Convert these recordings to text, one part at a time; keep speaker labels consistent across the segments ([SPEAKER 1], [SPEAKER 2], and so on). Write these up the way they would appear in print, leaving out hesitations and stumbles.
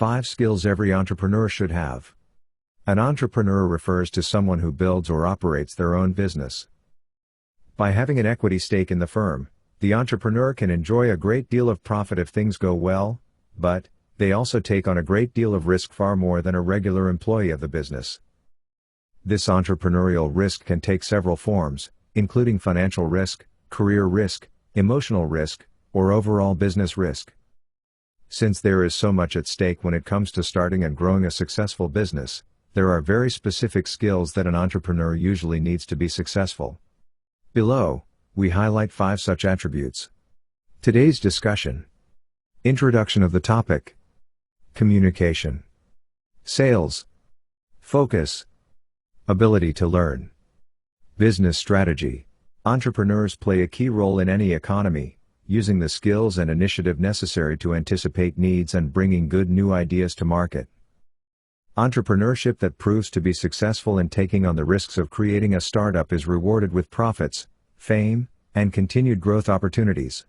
[SPEAKER 1] 5 skills every entrepreneur should have. An entrepreneur refers to someone who builds or operates their own business. By having an equity stake in the firm, the entrepreneur can enjoy a great deal of profit if things go well, but they also take on a great deal of risk, far more than a regular employee of the business. This entrepreneurial risk can take several forms, including financial risk, career risk, emotional risk, or overall business risk. Since there is so much at stake when it comes to starting and growing a successful business, there are very specific skills that an entrepreneur usually needs to be successful. Below, we highlight 5 such attributes. Today's discussion. Introduction of the topic. Communication. Sales. Focus. Ability to learn. Business strategy. Entrepreneurs play a key role in any economy, using the skills and initiative necessary to anticipate needs and bringing good new ideas to market. Entrepreneurship that proves to be successful in taking on the risks of creating a startup is rewarded with profits, fame, and continued growth opportunities.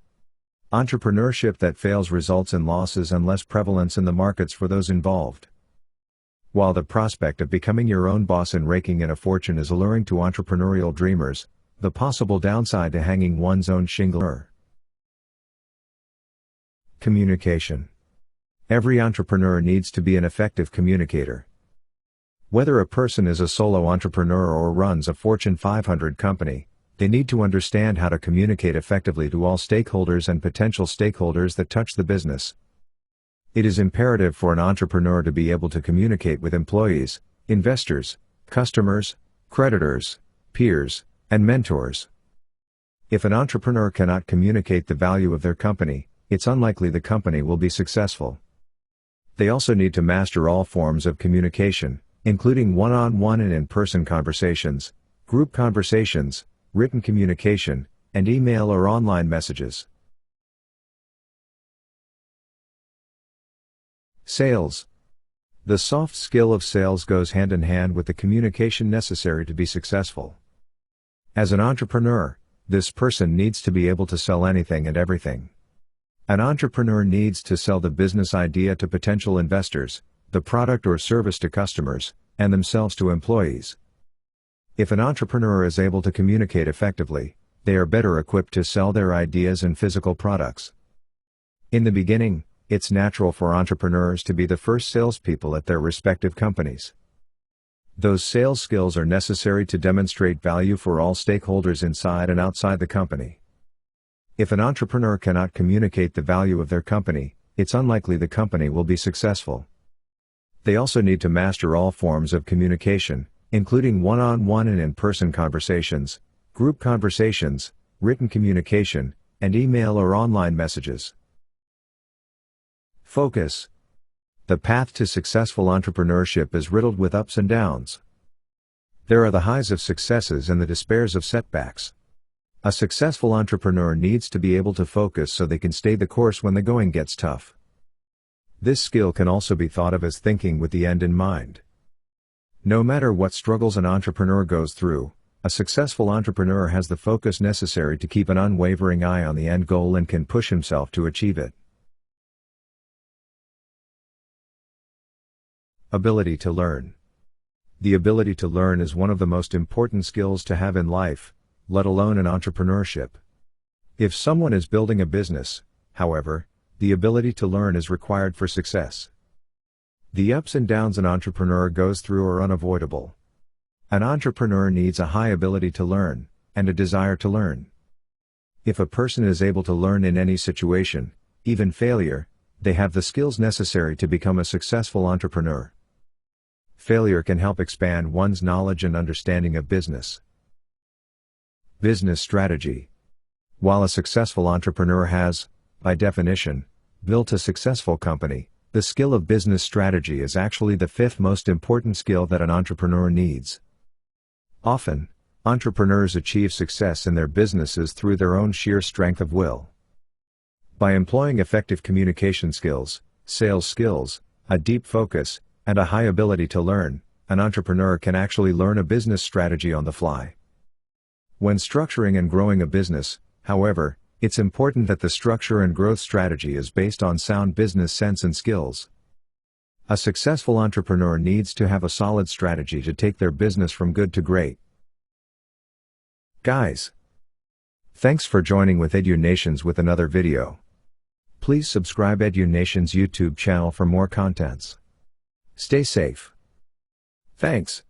[SPEAKER 1] Entrepreneurship that fails results in losses and less prevalence in the markets for those involved. While the prospect of becoming your own boss and raking in a fortune is alluring to entrepreneurial dreamers, the possible downside to hanging one's own shingle are. Communication. Every entrepreneur needs to be an effective communicator. Whether a person is a solo entrepreneur or runs a Fortune 500 company, they need to understand how to communicate effectively to all stakeholders and potential stakeholders that touch the business. It is imperative for an entrepreneur to be able to communicate with employees, investors, customers, creditors, peers, and mentors. If an entrepreneur cannot communicate the value of their company, it's unlikely the company will be successful. They also need to master all forms of communication, including one-on-one and in-person conversations, group conversations, written communication, and email or online messages. Sales. The soft skill of sales goes hand in hand with the communication necessary to be successful. As an entrepreneur, this person needs to be able to sell anything and everything. An entrepreneur needs to sell the business idea to potential investors, the product or service to customers, and themselves to employees. If an entrepreneur is able to communicate effectively, they are better equipped to sell their ideas and physical products. In the beginning, it's natural for entrepreneurs to be the first salespeople at their respective companies. Those sales skills are necessary to demonstrate value for all stakeholders inside and outside the company. If an entrepreneur cannot communicate the value of their company, it's unlikely the company will be successful. They also need to master all forms of communication, including one-on-one and in-person conversations, group conversations, written communication, and email or online messages. Focus. The path to successful entrepreneurship is riddled with ups and downs. There are the highs of successes and the despairs of setbacks. A successful entrepreneur needs to be able to focus so they can stay the course when the going gets tough. This skill can also be thought of as thinking with the end in mind. No matter what struggles an entrepreneur goes through, a successful entrepreneur has the focus necessary to keep an unwavering eye on the end goal and can push himself to achieve it. Ability to learn. The ability to learn is one of the most important skills to have in life, let alone in entrepreneurship. If someone is building a business, however, the ability to learn is required for success. The ups and downs an entrepreneur goes through are unavoidable. An entrepreneur needs a high ability to learn, and a desire to learn. If a person is able to learn in any situation, even failure, they have the skills necessary to become a successful entrepreneur. Failure can help expand one's knowledge and understanding of business. Business strategy. While a successful entrepreneur has, by definition, built a successful company, the skill of business strategy is actually the 5th most important skill that an entrepreneur needs. Often, entrepreneurs achieve success in their businesses through their own sheer strength of will. By employing effective communication skills, sales skills, a deep focus, and a high ability to learn, an entrepreneur can actually learn a business strategy on the fly. When structuring and growing a business, however, it's important that the structure and growth strategy is based on sound business sense and skills. A successful entrepreneur needs to have a solid strategy to take their business from good to great. Guys, thanks for joining with EduNations with another video. Please subscribe EduNations YouTube channel for more contents. Stay safe. Thanks.